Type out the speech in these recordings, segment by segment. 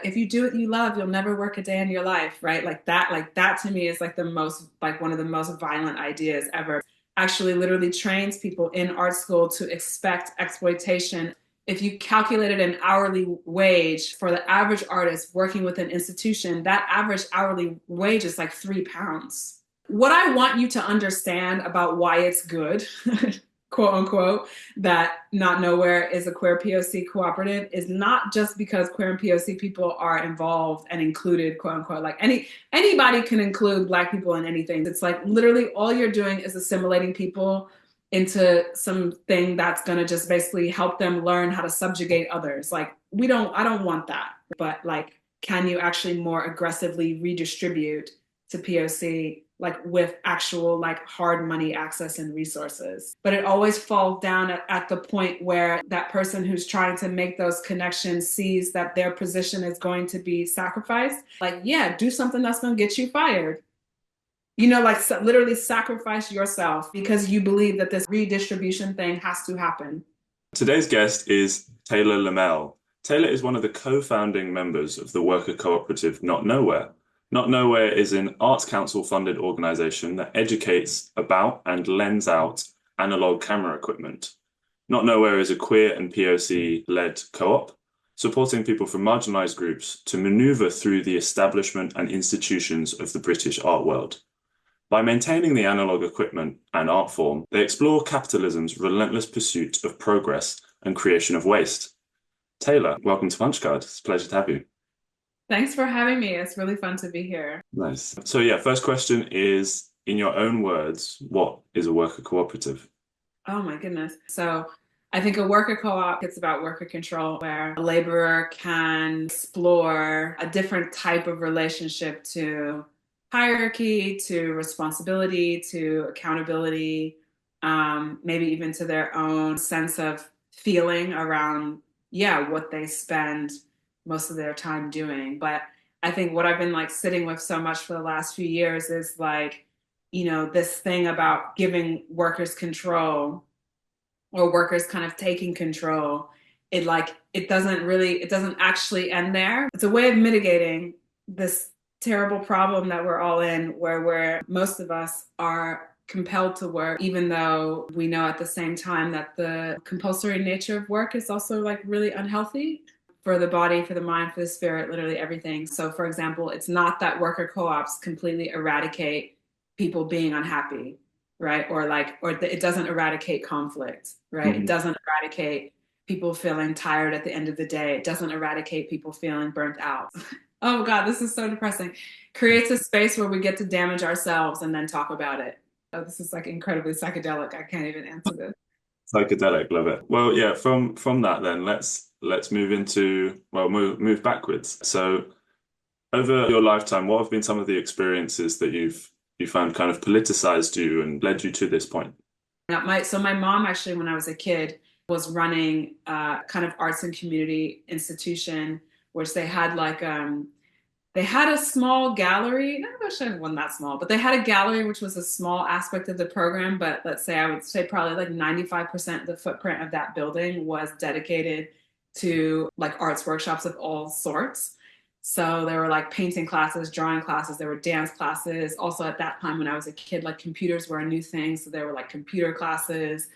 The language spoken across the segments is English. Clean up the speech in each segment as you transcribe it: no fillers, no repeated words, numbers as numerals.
if you do what you love, you'll never work a day in your life, right? Like that to me is like the most, like one of the most violent ideas ever. Actually literally trains people in art school to expect exploitation. If you calculated an hourly wage for the average artist working with an institution, that average hourly wage is like £3. What I want you to understand about why it's good, quote unquote, that Not Nowhere is a queer POC cooperative is not just because queer and POC people are involved and included, quote unquote, like anybody can include Black people in anything. It's like literally all you're doing is assimilating people into something that's going to just basically help them learn how to subjugate others. Like I don't want that, but like, can you actually more aggressively redistribute to POC, like with actual like hard money access and resources? But it always falls down at the point where that person who's trying to make those connections sees that their position is going to be sacrificed. Like, yeah, do something that's going to get you fired. Like literally sacrifice yourself because you believe that this redistribution thing has to happen. Today's guest is Taylor Le Melle. Taylor is one of the co-founding members of the worker cooperative Not Nowhere. Not Nowhere is an Arts Council funded organization that educates about and lends out analog camera equipment. Not Nowhere is a queer and POC-led co-op, supporting people from marginalized groups to maneuver through the establishment and institutions of the British art world. By maintaining the analog equipment and art form, they explore capitalism's relentless pursuit of progress and creation of waste. Taylor, welcome to Punchcard. It's a pleasure to have you. Thanks for having me. It's really fun to be here. Nice. So yeah, first question is, in your own words, what is a worker cooperative? Oh my goodness. So I think a worker co-op, it's about worker control, where a laborer can explore a different type of relationship to hierarchy, to responsibility, to accountability, maybe even to their own sense of feeling around, yeah, what they spend most of their time doing. But I think what I've been like sitting with so much for the last few years is like, this thing about giving workers control or workers kind of taking control. It doesn't actually end there. It's a way of mitigating this terrible problem that we're all in, where most of us are compelled to work, even though we know at the same time that the compulsory nature of work is also like really unhealthy for the body, for the mind, for the spirit, literally everything. So for example, it's not that worker co-ops completely eradicate people being unhappy, right? It doesn't eradicate conflict, right? It Mhm. doesn't eradicate people feeling tired at the end of the day. It doesn't eradicate people feeling burnt out. Oh God, this is so depressing. Creates a space where we get to damage ourselves and then talk about it. Oh, this is like incredibly psychedelic. I can't even answer this. Psychedelic, love it. Well, yeah, from that then let's move into move backwards. So over your lifetime, what have been some of the experiences that you found kind of politicized you and led you to this point? My mom actually, when I was a kid, was running kind of arts and community institution, which they had a small gallery. No, I shouldn't have one that small, but they had a gallery, which was a small aspect of the program. But let's say I would say probably like 95% of the footprint of that building was dedicated to like arts workshops of all sorts. So there were like painting classes, drawing classes, there were dance classes. Also at that time when I was a kid, like computers were a new thing. So there were like computer classes,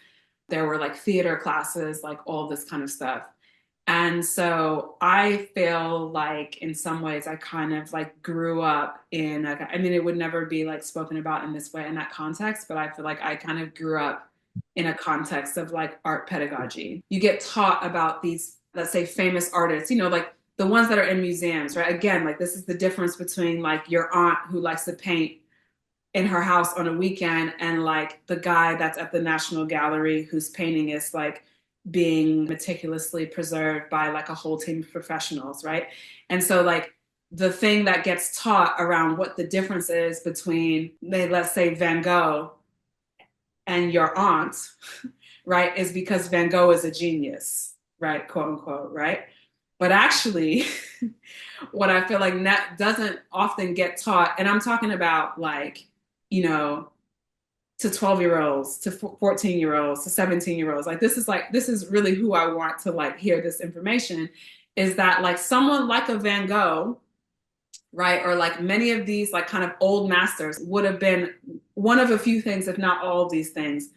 there were like theater classes, like all this kind of stuff. And so I feel like in some ways I kind of like grew up I mean, it would never be like spoken about in this way in that context, but I feel like I kind of grew up in a context of like art pedagogy. You get taught about these, let's say, famous artists, like the ones that are in museums, right? Again, like this is the difference between like your aunt who likes to paint in her house on a weekend and like the guy that's at the National Gallery whose painting is like being meticulously preserved by like a whole team of professionals, right? And so like the thing that gets taught around what the difference is between, let's say, Van Gogh and your aunt, right, is because Van Gogh is a genius, right, quote unquote, right? But actually, what I feel like that doesn't often get taught, and I'm talking about like, you know, to 12-year-olds, to 14-year-olds, to 17-year-olds. Like this is really who I want to like hear this information is that like someone like a Van Gogh, right, or like many of these like kind of old masters would have been one of a few things, if not all of these things.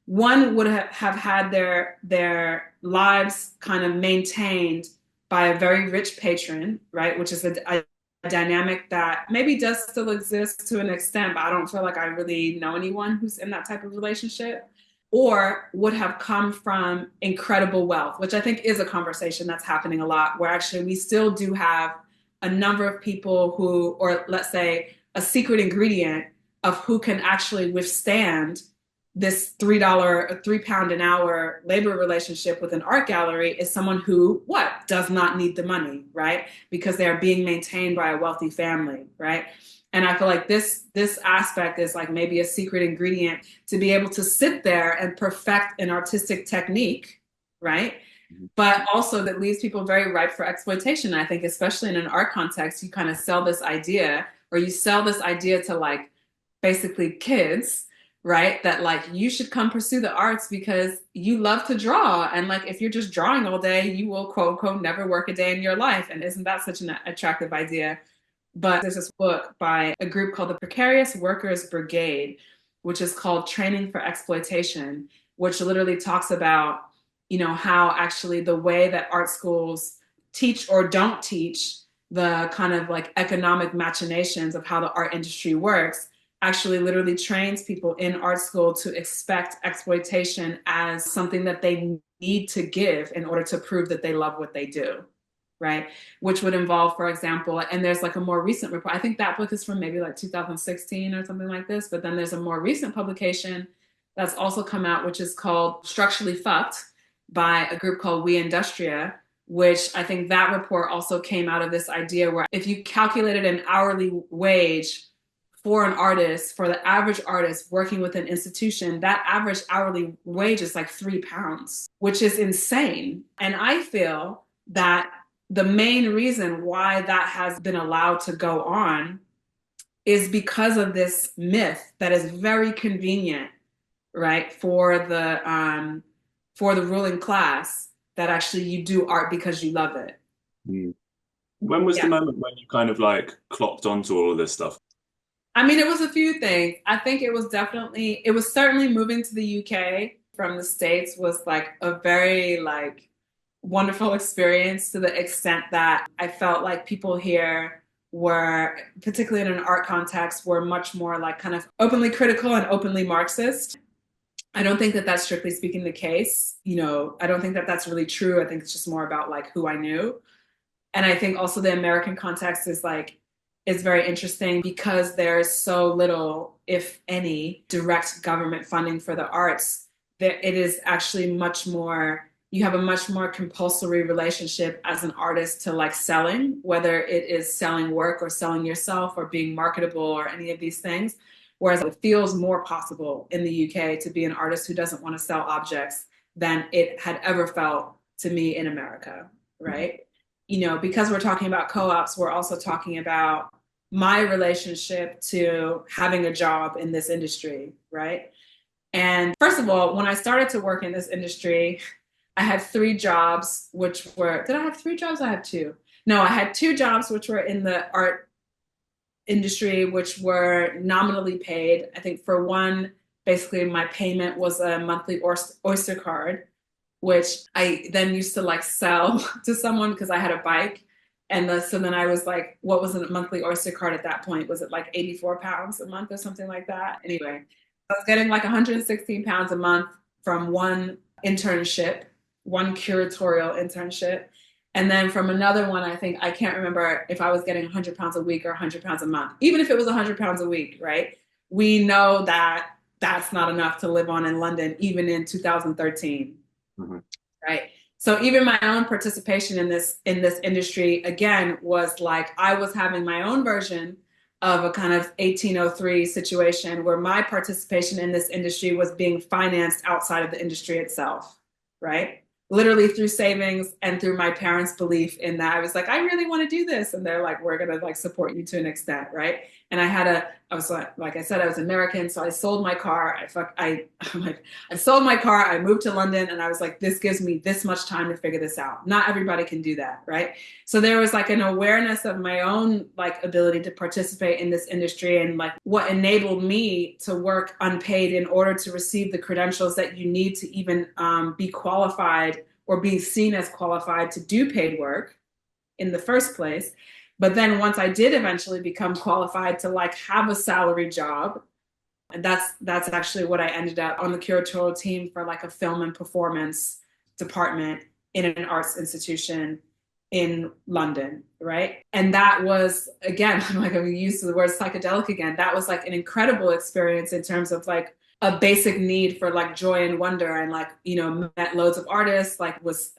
One would have had their lives kind of maintained by a very rich patron, right, which is a dynamic that maybe does still exist to an extent, but I don't feel like I really know anyone who's in that type of relationship, or would have come from incredible wealth, which I think is a conversation that's happening a lot, where actually we still do have a number of people who, or let's say a secret ingredient of who can actually withstand this $3, £3 an hour labor relationship with an art gallery is someone who, what, does not need the money, right? Because they are being maintained by a wealthy family, right? And I feel like this aspect is like maybe a secret ingredient to be able to sit there and perfect an artistic technique, right? But also that leaves people very ripe for exploitation. I think, especially in an art context, you kind of sell this idea, or you sell this idea to like basically kids, right? That like you should come pursue the arts because you love to draw. And like if you're just drawing all day, you will quote unquote never work a day in your life. And isn't that such an attractive idea? But there's this book by a group called the Precarious Workers Brigade, which is called Training for Exploitation, which literally talks about, you know, how actually the way that art schools teach or don't teach the kind of like economic machinations of how the art industry works actually literally trains people in art school to expect exploitation as something that they need to give in order to prove that they love what they do, right? Which would involve, for example, and there's like a more recent report. I think that book is from maybe like 2016 or something like this. But then there's a more recent publication that's also come out, which is called Structurally Fucked by a group called We Industria, which I think that report also came out of this idea where if you calculated an hourly wage for an artist, for the average artist working with an institution, that average hourly wage is like £3, which is insane. And I feel that the main reason why that has been allowed to go on is because of this myth that is very convenient, right, for the ruling class, that actually you do art because you love it. Mm. When was the Yeah. moment when you kind of like clocked onto all of this stuff? I mean, it was a few things. I think it was certainly moving to the UK from the States was like a very like wonderful experience, to the extent that I felt like people here were, particularly in an art context, were much more like kind of openly critical and openly Marxist. I don't think that that's strictly speaking the case. You know, I don't think that that's really true. I think it's just more about like who I knew. And I think also the American context is like, is very interesting because there's so little, if any, direct government funding for the arts. That it is actually much more, you have a much more compulsory relationship as an artist to like selling, whether it is selling work or selling yourself or being marketable or any of these things. Whereas it feels more possible in the UK to be an artist who doesn't want to sell objects than it had ever felt to me in America, right? You know, because we're talking about co-ops, we're also talking about my relationship to having a job in this industry, right? And first of all, when I started to work in this industry, I had three jobs, which were, did I have three jobs? I had two. No, I had two jobs, which were in the art industry, which were nominally paid. I think for one, basically my payment was a monthly Oyster card, which I then used to like sell to someone because I had a bike. So then I was like, what was a monthly Oyster card at that point? Was it like £84 a month or something like that? Anyway, I was getting like £116 a month from one internship, one curatorial internship. And then from another one, I think, I can't remember if I was getting £100 a week or £100 a month. Even if it was £100 a week, right? We know that that's not enough to live on in London, even in 2013, Mm-hmm. right? So even my own participation in this industry, again, was like I was having my own version of a kind of 1803 situation where my participation in this industry was being financed outside of the industry itself, right? literally through savings and through my parents' belief in that. I was like, I really want to do this. And they're like, we're going to like support you to an extent. Right. And I was like I said, I was American. So I sold my car. I'm like, I sold my car. I moved to London and I was like, this gives me this much time to figure this out. Not everybody can do that. Right. So there was like an awareness of my own like ability to participate in this industry and like what enabled me to work unpaid in order to receive the credentials that you need to even be qualified or be seen as qualified to do paid work in the first place. But then once I did eventually become qualified to like have a salary job, and that's actually what I ended up on the curatorial team for like a film and performance department in an arts institution in London, right? And that was, again, I'm like, I'm used to the word psychedelic again. That was like an incredible experience in terms of like a basic need for like joy and wonder, and like, met loads of artists, like was,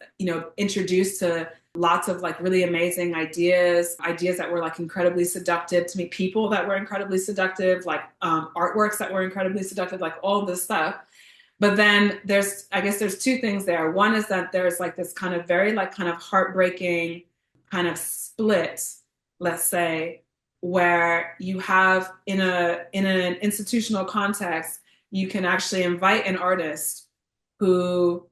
introduced to lots of like really amazing ideas that were like incredibly seductive to me, people that were incredibly seductive, like artworks that were incredibly seductive, like all this stuff. But then I guess there's two things there. One is that there's like this kind of very like kind of heartbreaking kind of split, let's say, where you have in an institutional context, you can actually invite an artist who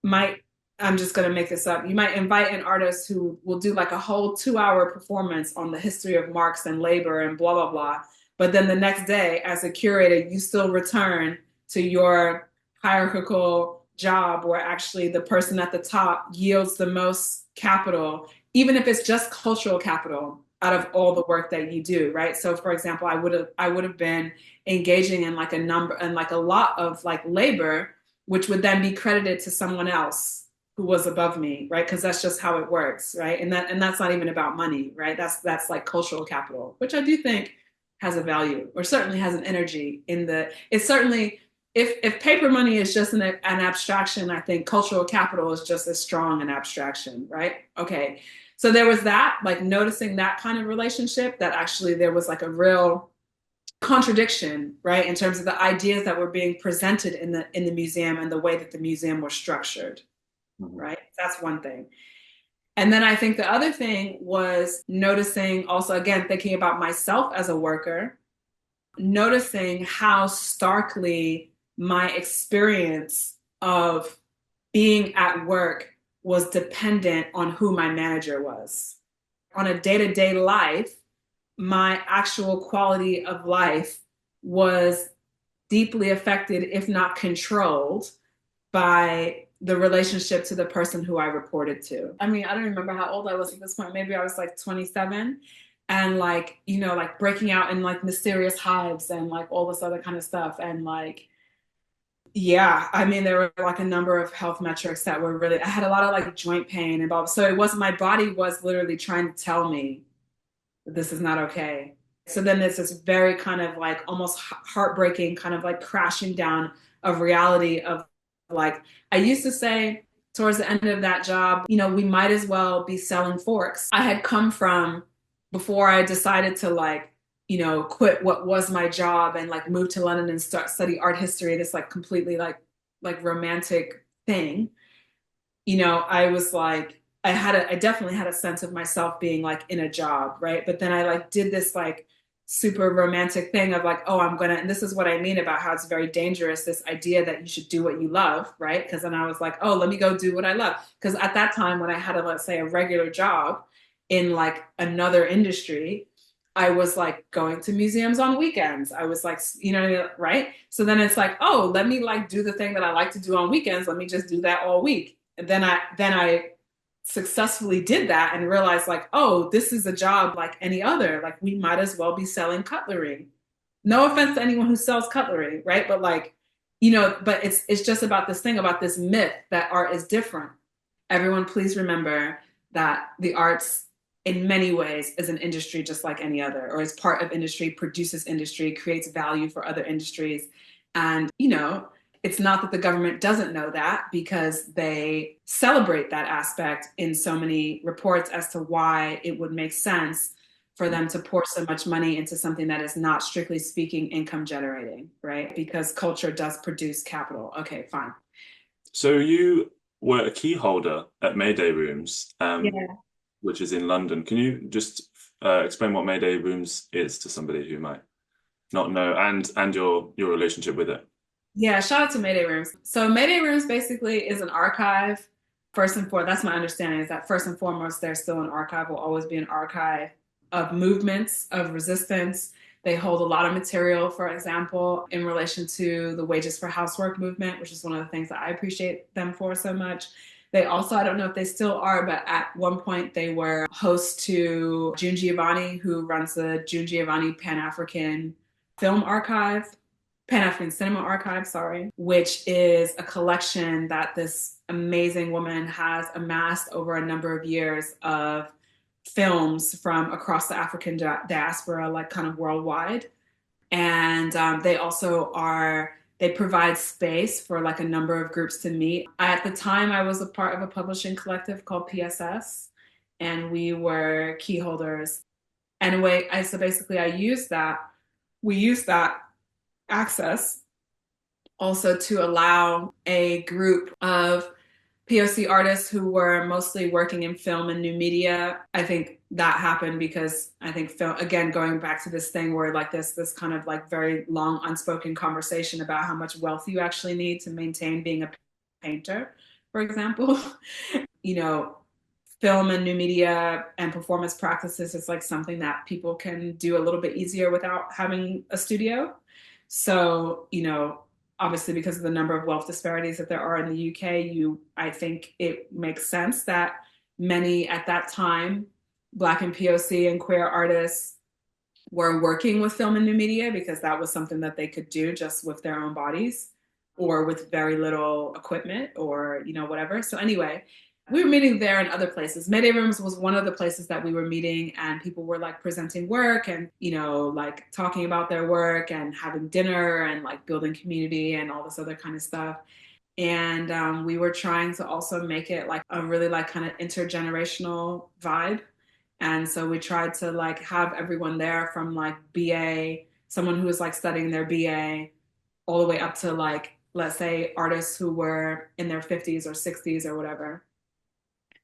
might, I'm just going to make this up. You might invite an artist who will do like a whole 2-hour performance on the history of Marx and labor and blah, blah, blah. But then the next day, as a curator, you still return to your hierarchical job where actually the person at the top yields the most capital, even if it's just cultural capital out of all the work that you do, right? So for example, I would have been engaging in like a number and like a lot of like labor, which would then be credited to someone else who was above me, right? Because that's just how it works, right? And that's not even about money, right? That's like cultural capital, which I do think has a value, or certainly has an energy in the. It's certainly, if paper money is just an abstraction, I think cultural capital is just as strong an abstraction, right? Okay, so there was that, like noticing that kind of relationship, that actually there was like a real contradiction, right, in terms of the ideas that were being presented in the museum and the way that the museum was structured. Right? That's one thing. And then I think the other thing was noticing also, again, thinking about myself as a worker, noticing how starkly my experience of being at work was dependent on who my manager was. On a day-to-day life, my actual quality of life was deeply affected, if not controlled, by the relationship to the person who I reported to. I mean, I don't remember how old I was at this point. Maybe I was like 27, and like, like breaking out in like mysterious hives and like all this other kind of stuff. And like, yeah, I mean, there were like a number of health metrics that were really, I had a lot of like joint pain and blah. So it was, my body was literally trying to tell me that this is not okay. So then there's this very kind of like almost heartbreaking kind of like crashing down of reality of like, I used to say towards the end of that job, we might as well be selling forks. I had come from, before I decided to like, quit what was my job and like move to London and study art history, this like completely like romantic thing. I was like, I definitely had a sense of myself being like in a job, right? But then I like did this like super romantic thing of like, oh, and this is what I mean about how it's very dangerous, this idea that you should do what you love, right? Because then I was like, oh, let me go do what I love. Because at that time when I had let's say a regular job in like another industry, I was like going to museums on weekends. I was like, right? So then it's like, oh, let me like do the thing that I like to do on weekends. Let me just do that all week. And then I successfully did that and realized like, oh, this is a job like any other. Like we might as well be selling cutlery. No offense to anyone who sells cutlery, right? But like, but it's just about this thing, about this myth that art is different. Everyone, please remember that the arts in many ways is an industry just like any other, or is part of industry, produces industry, creates value for other industries. And, it's not that the government doesn't know that, because they celebrate that aspect in so many reports as to why it would make sense for them to pour so much money into something that is not, strictly speaking, income generating, right? Because culture does produce capital. Okay, fine. So you were a key holder at Mayday Rooms, Yeah. which is in London. Can you just explain what Mayday Rooms is to somebody who might not know, and your relationship with it? Yeah, shout out to Mayday Rooms. So Mayday Rooms basically is an archive. First and foremost, that's my understanding is that first and foremost, there's still an archive, will always be an archive of movements, of resistance. They hold a lot of material, for example, in relation to the Wages for Housework movement, which is one of the things that I appreciate them for so much. They also, I don't know if they still are, but at one point they were host to June Giovanni, who runs the June Giovanni Pan African Film Archive, Pan African Cinema Archive, sorry, which is a collection that this amazing woman has amassed over a number of years of films from across the African diaspora, like kind of worldwide. And they also they provide space for like a number of groups to meet. At the time, I was a part of a publishing collective called PSS, and we were key holders. Anyway, so basically, we used that access also to allow a group of POC artists who were mostly working in film and new media. I think that happened because I think film, again, going back to this thing where like this kind of like very long unspoken conversation about how much wealth you actually need to maintain being a painter, for example. You know, film and new media and performance practices is like something that people can do a little bit easier without having a studio. So, obviously because of the number of wealth disparities that there are in the UK, I think it makes sense that many at that time, Black and POC and queer artists were working with film and new media because that was something that they could do just with their own bodies or with very little equipment or, whatever. So anyway, we were meeting there and other places. Mayday Rooms was one of the places that we were meeting, and people were like presenting work and, like talking about their work and having dinner and like building community and all this other kind of stuff. And we were trying to also make it like a really like kind of intergenerational vibe. And so we tried to like have everyone there from like BA, someone who was like studying their BA, all the way up to like, let's say, artists who were in their 50s or 60s or whatever.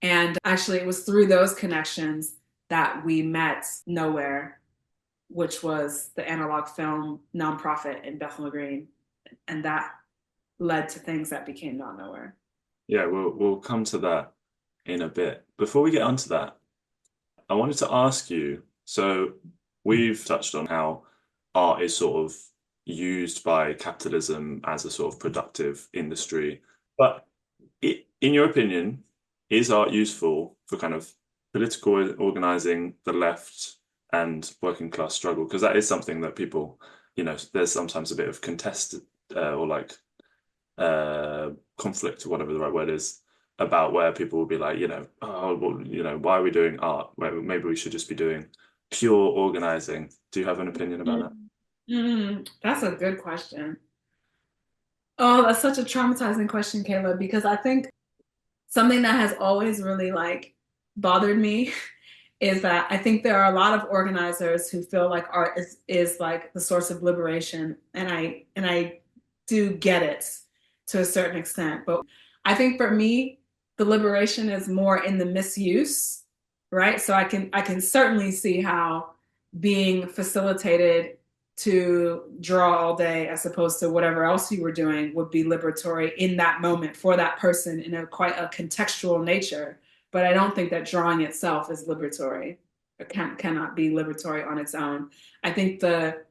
And actually, it was through those connections that we met Nowhere, which was the analog film nonprofit in Bethnal Green. And that led to things that became Not Nowhere. Yeah, we'll come to that in a bit. Before we get onto that, I wanted to ask you, so we've touched on how art is sort of used by capitalism as a sort of productive industry. But in your opinion, is art useful for kind of political organizing the left and working class struggle? Because that is something that people, there's sometimes a bit of contested or like conflict or whatever the right word is about where people will be like, oh, well, why are we doing art? Where maybe we should just be doing pure organizing. Do you have an opinion about that? That's a good question. Oh, that's such a traumatizing question, Caleb, because I think something that has always really like bothered me is that I think there are a lot of organizers who feel like art is like the source of liberation. And I do get it to a certain extent. But I think for me, the liberation is more in the misuse, right? So I can certainly see how being facilitated to draw all day as opposed to whatever else you were doing would be liberatory in that moment for that person in a quite a contextual nature. But I don't think that drawing itself is liberatory. It cannot be liberatory on its own. I think the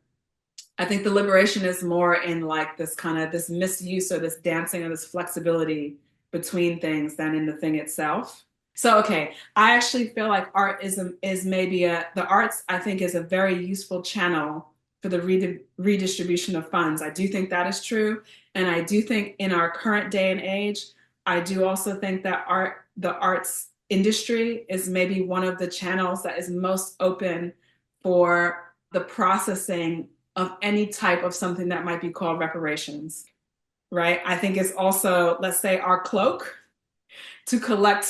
I think the liberation is more in like this kind of this misuse or this dancing or this flexibility between things than in the thing itself. So okay, I actually feel like art is maybe the arts I think is a very useful channel for the redistribution of funds. I do think that is true, and I do think in our current day and age, I do also think that the arts industry is maybe one of the channels that is most open for the processing of any type of something that might be called reparations, right? I think it's also, let's say, our cloak to collect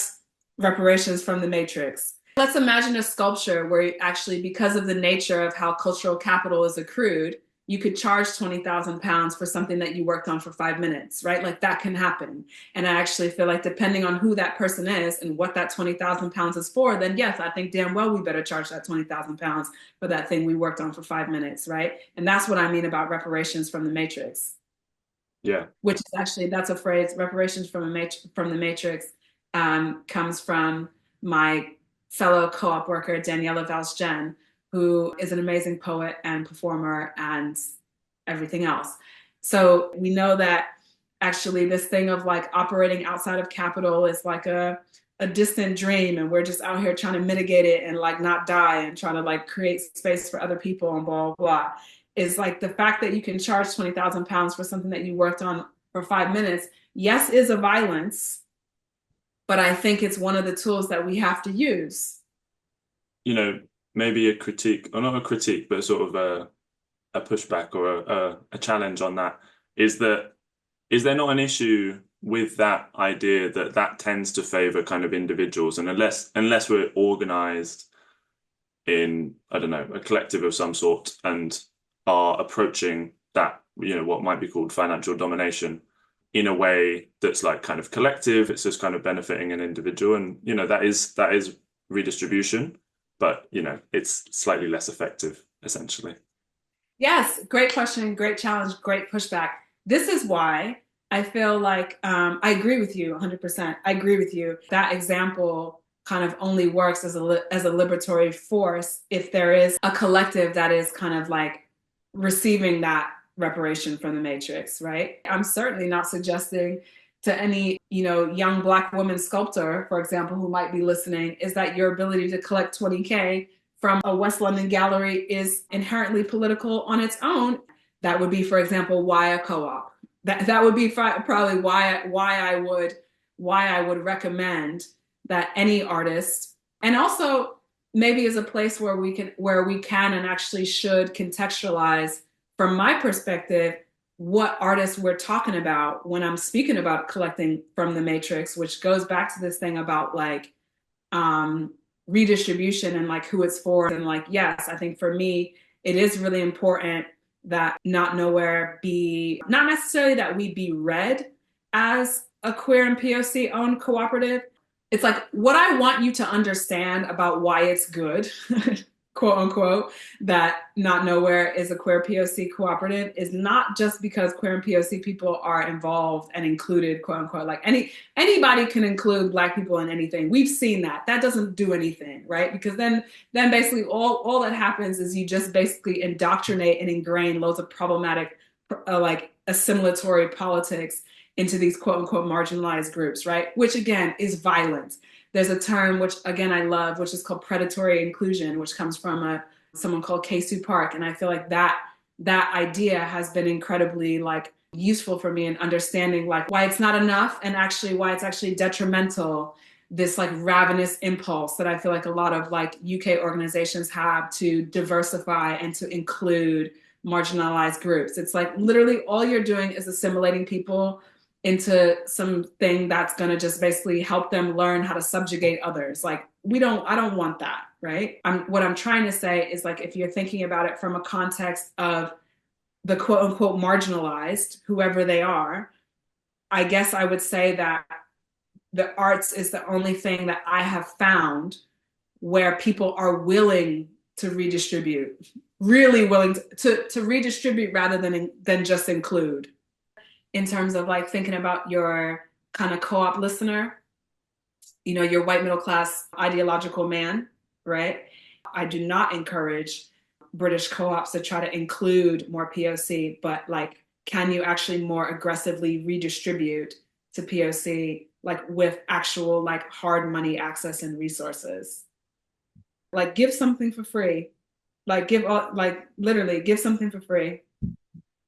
reparations from the matrix. Let's imagine a sculpture where actually, because of the nature of how cultural capital is accrued, you could charge 20,000 pounds for something that you worked on for 5 minutes, right? Like that can happen. And I actually feel like depending on who that person is and what that 20,000 pounds is for, then yes, I think damn well we better charge that 20,000 pounds for that thing we worked on for 5 minutes, right? And that's what I mean about reparations from the matrix, Yeah. which is actually, that's a phrase, reparations from the matrix, comes from my fellow co-op worker, Daniela Valsgen, who is an amazing poet and performer and everything else. So we know that actually this thing of like operating outside of capital is like a distant dream, and we're just out here trying to mitigate it and like not die and trying to like create space for other people and blah, blah, blah. Is like the fact that you can charge 20,000 pounds for something that you worked on for 5 minutes, yes, is a violence, but I think it's one of the tools that we have to use. You know, maybe a critique, or not a critique, but sort of a pushback or a challenge on that is that, is there not an issue with that idea that that tends to favor kind of individuals, and unless we're organized in, I don't know, a collective of some sort and are approaching that, you know, what might be called financial domination in a way that's like kind of collective, it's just kind of benefiting an individual, and you know that is redistribution, but you know it's slightly less effective essentially. Yes, great question, great challenge, great pushback. This is why I feel like I agree with you 100%. I agree with you. That example kind of only works as as a liberatory force if there is a collective that is kind of like receiving that reparation from the matrix, right? I'm certainly not suggesting to any, you know, young Black woman sculptor, for example, who might be listening, is that your ability to collect 20K from a West London gallery is inherently political on its own. That would be, for example, why a co-op. That would be probably why I would recommend that any artist, and also maybe as a place where we can and actually should contextualize from my perspective what artists we're talking about when I'm speaking about collecting from the matrix, which goes back to this thing about like redistribution and like who it's for. And like, yes, I think for me, it is really important that Not Nowhere be, not necessarily that we be read as a queer and POC owned cooperative. It's like what I want you to understand about why it's good, quote unquote, that Not Nowhere is a queer POC cooperative is not just because queer and POC people are involved and included, quote unquote. Like anybody can include Black people in anything. We've seen that. That doesn't do anything, right? Because then basically all that happens is you just basically indoctrinate and ingrain loads of problematic like assimilatory politics into these quote unquote marginalized groups, right? Which again is violence. There's a term which again I love, which is called predatory inclusion, which comes from someone called Kesu Park, and I feel like that idea has been incredibly like useful for me in understanding like why it's not enough and actually why it's actually detrimental. This like ravenous impulse that I feel like a lot of like UK organizations have to diversify and to include marginalized groups. It's like literally all you're doing is assimilating people into something that's going to just basically help them learn how to subjugate others. Like I don't want that, right? What I'm trying to say is like, if you're thinking about it from a context of the quote unquote marginalized, whoever they are, I guess I would say that the arts is the only thing that I have found where people are willing to redistribute, really willing to redistribute rather than just include. In terms of like thinking about your kind of co-op listener, you know, your white middle class ideological man, right? I do not encourage British co-ops to try to include more POC, but like, can you actually more aggressively redistribute to POC, like with actual like hard money access and resources? Like give something for free, like literally give something for free.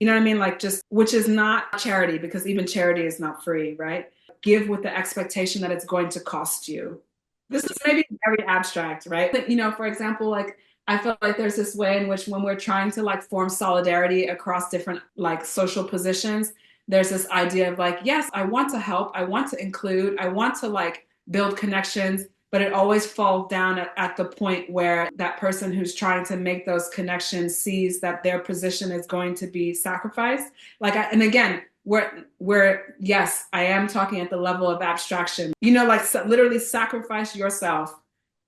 You know what I mean? Like just, which is not charity, because even charity is not free, right? Give with the expectation that it's going to cost you. This is maybe very abstract, right? But, you know, for example, like I feel like there's this way in which when we're trying to like form solidarity across different like social positions, there's this idea of like, yes, I want to help, I want to include, I want to like build connections, but it always falls down at the point where that person who's trying to make those connections sees that their position is going to be sacrificed. And again, where yes, I am talking at the level of abstraction. Literally sacrifice yourself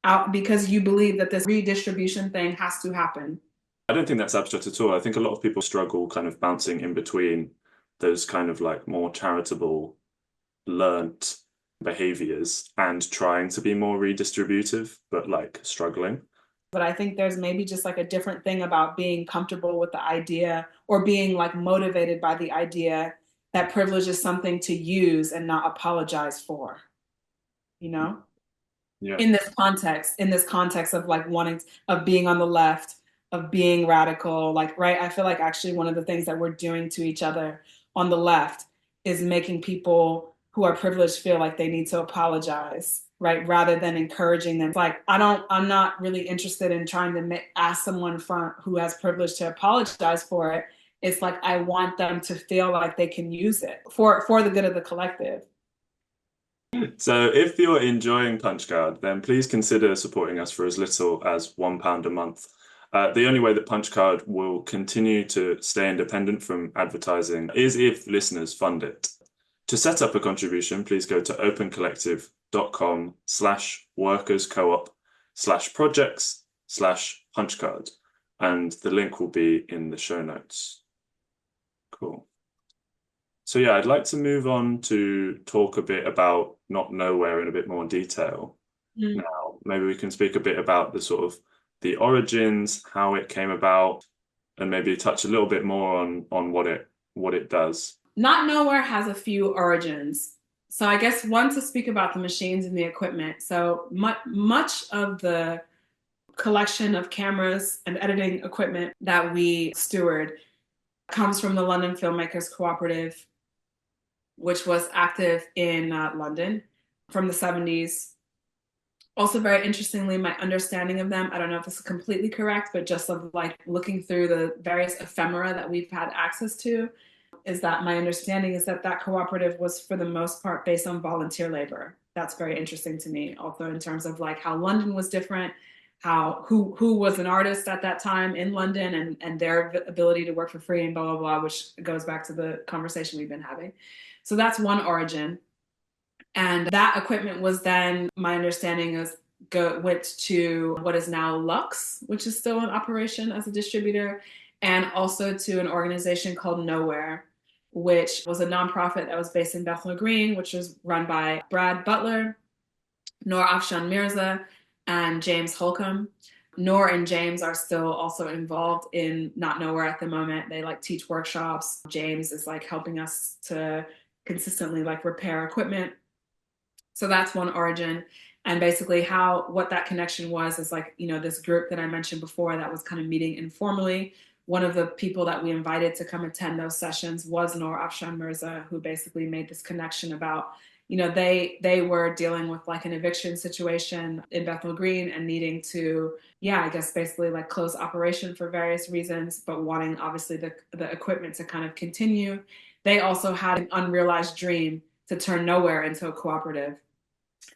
out because you believe that this redistribution thing has to happen. I don't think that's abstract at all. I think a lot of people struggle kind of bouncing in between those kind of like more charitable, learnt behaviors and trying to be more redistributive, but like struggling. But I think there's maybe just like a different thing about being comfortable with the idea or being like motivated by the idea that privilege is something to use and not apologize for, you know? Yeah. In this context of like of being on the left, of being radical, like, right? I feel like actually one of the things that we're doing to each other on the left is making people who are privileged feel like they need to apologize, right? Rather than encouraging them. Like, I'm not really interested in trying to ask someone who has privilege to apologize for it. It's like, I want them to feel like they can use it for the good of the collective. So if you're enjoying Punchcard, then please consider supporting us for as little as £1 a month. The only way that Punchcard will continue to stay independent from advertising is if listeners fund it. To set up a contribution, please go to opencollective.com/workerscoop/projects/punchcard, and the link will be in the show notes. Cool. So yeah, I'd like to move on to talk a bit about Not Nowhere in a bit more detail. Now, maybe we can speak a bit about the sort of the origins, how it came about, and maybe touch a little bit more on what it does. Not Nowhere has a few origins. So I guess one, to speak about the machines and the equipment. So much of the collection of cameras and editing equipment that we steward comes from the London Filmmakers Cooperative, which was active in London from the 70s. Also, very interestingly, my understanding of them, I don't know if this is completely correct, but just of like looking through the various ephemera that we've had access to, is that my understanding is that cooperative was for the most part based on volunteer labor. That's very interesting to me. Also, in terms of like how London was different, who was an artist at that time in London and their ability to work for free and blah, blah, blah, which goes back to the conversation we've been having. So that's one origin. And that equipment was then, my understanding is, went to what is now Lux, which is still in operation as a distributor, and also to an organization called Nowhere, which was a nonprofit that was based in Bethnal Green, which was run by Brad Butler, Noor Afshan Mirza, and James Holcomb. Noor and James are still also involved in Not Nowhere at the moment. They like teach workshops. James is like helping us to consistently like repair equipment. So that's one origin. And basically what that connection was is like, this group that I mentioned before that was kind of meeting informally. One of the people that we invited to come attend those sessions was Noor Afshan Mirza, who basically made this connection about, they were dealing with like an eviction situation in Bethnal Green and needing to, I guess basically like close operation for various reasons, but wanting obviously the equipment to kind of continue. They also had an unrealized dream to turn Nowhere into a cooperative,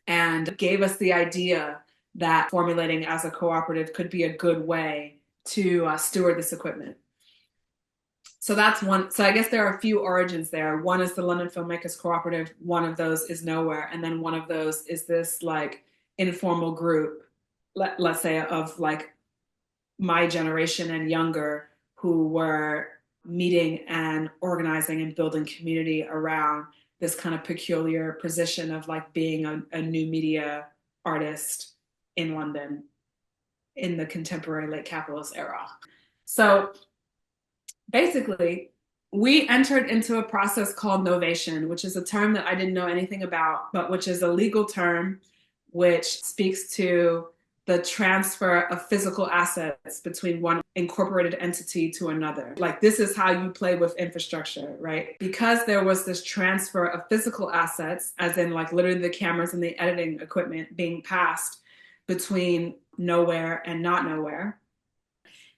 and gave us the idea that formulating as a cooperative could be a good way to steward this equipment. So that's one. So I guess there are a few origins there. One is the London Filmmakers Cooperative. One of those is Nowhere. And then one of those is this like informal group, let's say of like my generation and younger, who were meeting and organizing and building community around this kind of peculiar position of like being a new media artist in London in the contemporary late capitalist era. So basically, we entered into a process called novation, which is a term that I didn't know anything about, but which is a legal term which speaks to the transfer of physical assets between one incorporated entity to another. Like, this is how you play with infrastructure, right? Because there was this transfer of physical assets, as in like literally the cameras and the editing equipment being passed between Nowhere and Not Nowhere,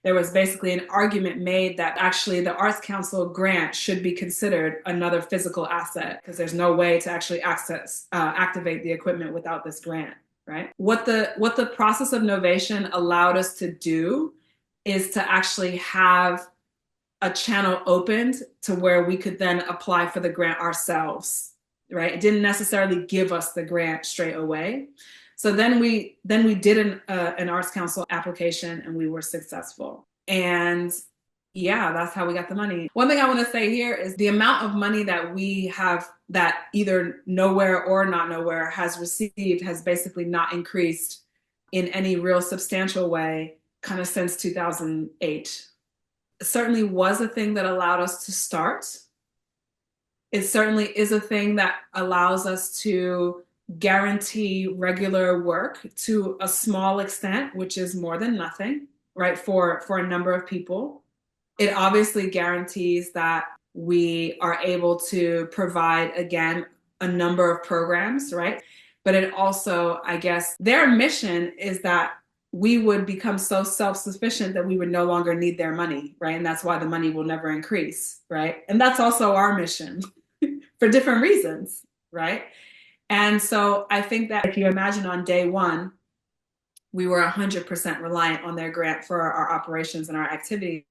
there was basically an argument made that actually the Arts Council grant should be considered another physical asset because there's no way to actually activate the equipment without this grant. right? What the process of novation allowed us to do is to actually have a channel opened to where we could then apply for the grant ourselves, right? It didn't necessarily give us the grant straight away. So then we did an Arts Council application and we were successful. And yeah, that's how we got the money. One thing I want to say here is the amount of money that we have that either Nowhere or Not Nowhere has received has basically not increased in any real substantial way kind of since 2008. It certainly was a thing that allowed us to start. It certainly is a thing that allows us to guarantee regular work to a small extent, which is more than nothing, right, for a number of people. It obviously guarantees that we are able to provide, again, a number of programs, right? But it also, I guess, their mission is that we would become so self-sufficient that we would no longer need their money, right? And that's why the money will never increase, right? And that's also our mission for different reasons, right? And so I think that if you imagine on day one, we were 100% reliant on their grant for our operations and our activities.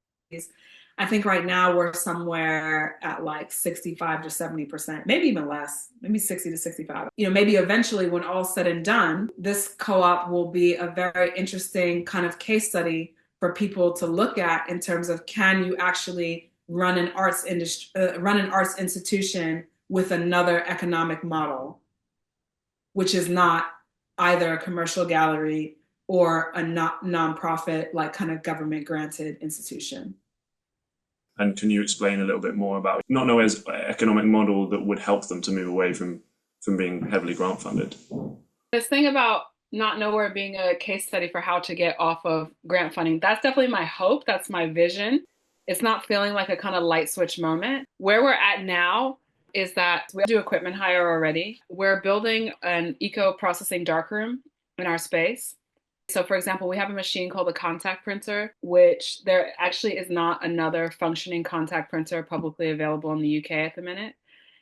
I think right now we're somewhere at like 65 to 70%, maybe even less, maybe 60 to 65. Maybe eventually when all's said and done, this co-op will be a very interesting kind of case study for people to look at in terms of, can you actually run an arts institution with another economic model, which is not either a commercial gallery or a nonprofit, like kind of government granted institution. And can you explain a little bit more about Not Nowhere's economic model that would help them to move away from being heavily grant funded? This thing about Not Nowhere being a case study for how to get off of grant funding, that's definitely my hope. That's my vision. It's not feeling like a kind of light switch moment. Where we're at now is that we do equipment hire already. We're building an eco-processing darkroom in our space. So for example, we have a machine called a contact printer, which there actually is not another functioning contact printer publicly available in the UK at the minute.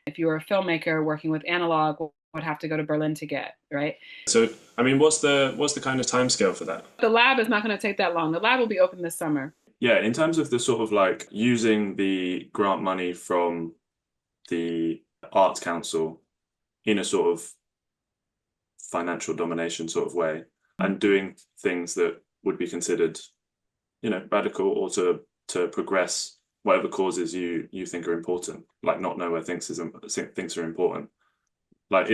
If you were a filmmaker working with analog, would have to go to Berlin to get, right? So, I mean, what's the kind of timescale for that? The lab is not going to take that long. The lab will be open this summer. Yeah, in terms of the sort of like using the grant money from the Arts Council in a sort of financial domination sort of way, and doing things that would be considered, radical, or to progress whatever causes you think are important, like Not Nowhere thinks are important. Like,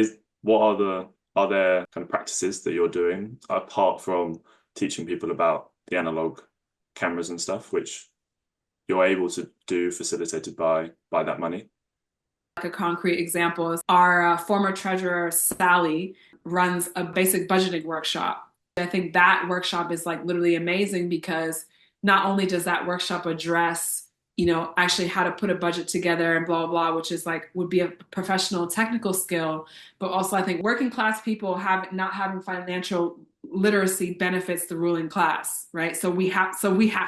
are there kind of practices that you're doing apart from teaching people about the analog cameras and stuff, which you're able to do facilitated by that money? Like a concrete example is our former treasurer, Sally, runs a basic budgeting workshop. I think that workshop is like literally amazing because not only does that workshop address, actually how to put a budget together and blah, blah, blah, which is like, would be a professional technical skill, but also I think working class people not having financial literacy benefits the ruling class, right? So we have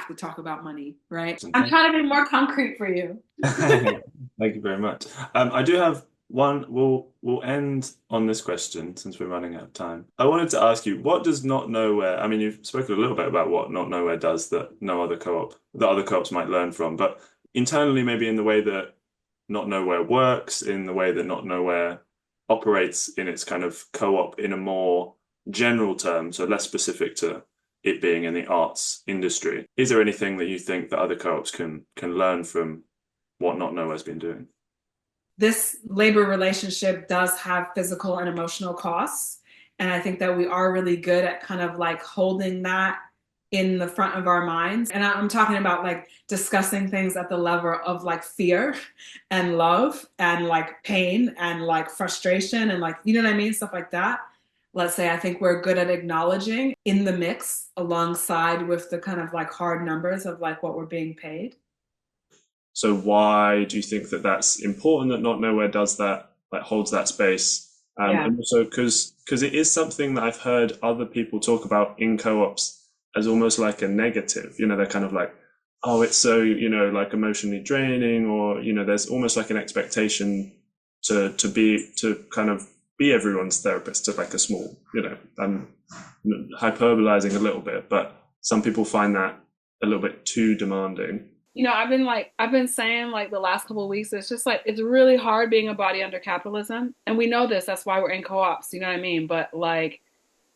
to talk about money, right? I'm trying to be more concrete for you. Thank you very much. I do have one. We'll end on this question since we're running out of time. I wanted to ask you, what does Not Nowhere? I mean, you've spoken a little bit about what Not Nowhere does that other co-ops might learn from, but internally, maybe in the way that Not Nowhere works, in the way that Not Nowhere operates in its kind of co-op in a more general term, so less specific to it being in the arts industry. Is there anything that you think that other co-ops can learn from what Not Nowhere's been doing? This labor relationship does have physical and emotional costs. And I think that we are really good at kind of like holding that in the front of our minds. And I'm talking about like discussing things at the level of like fear and love and like pain and like frustration and like, you know what I mean? Stuff like that. Let's say I think we're good at acknowledging in the mix alongside with the kind of like hard numbers of like what we're being paid. So why do you think that that's important that Not Nowhere does that, like holds that space? And also because it is something that I've heard other people talk about in co-ops as almost like a negative. They're kind of like, oh, it's so, like emotionally draining, or, there's almost like an expectation to kind of be everyone's therapist to like a small, I'm hyperbolizing a little bit, but some people find that a little bit too demanding. I've been saying like the last couple of weeks, it's just like it's really hard being a body under capitalism. And we know this, that's why we're in co-ops, you know what I mean? But like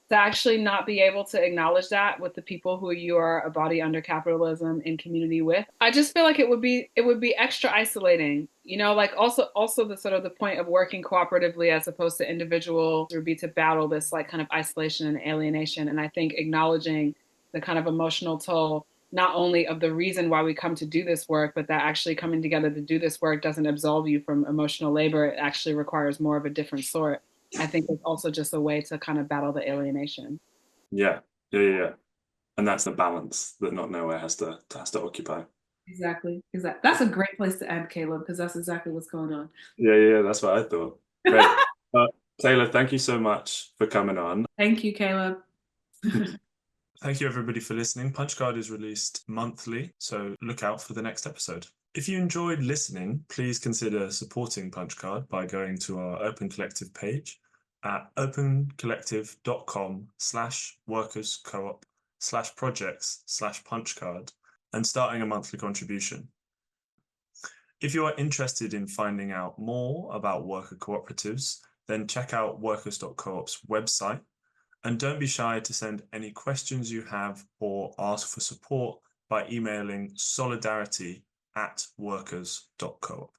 to actually not be able to acknowledge that with the people who you are a body under capitalism in community with, I just feel like it would be extra isolating, like also the sort of the point of working cooperatively as opposed to individual would be to battle this like kind of isolation and alienation. And I think acknowledging the kind of emotional toll not only of the reason why we come to do this work, but that actually coming together to do this work doesn't absolve you from emotional labor. It actually requires more of a different sort. I think it's also just a way to kind of battle the alienation. Yeah, yeah. And that's the balance that Not Nowhere has to occupy. Exactly. Exactly. That's a great place to end, Caleb, because that's exactly what's going on. Yeah, that's what I thought. Great. Taylor, thank you so much for coming on. Thank you, Caleb. Thank you, everybody, for listening. Punchcard is released monthly, so look out for the next episode. If you enjoyed listening, please consider supporting Punchcard by going to our Open Collective page at opencollective.com/workerscoop/projects/punchcard and starting a monthly contribution. If you are interested in finding out more about worker cooperatives, then check out workers.coop's website. And don't be shy to send any questions you have or ask for support by emailing solidarity@workers.coop.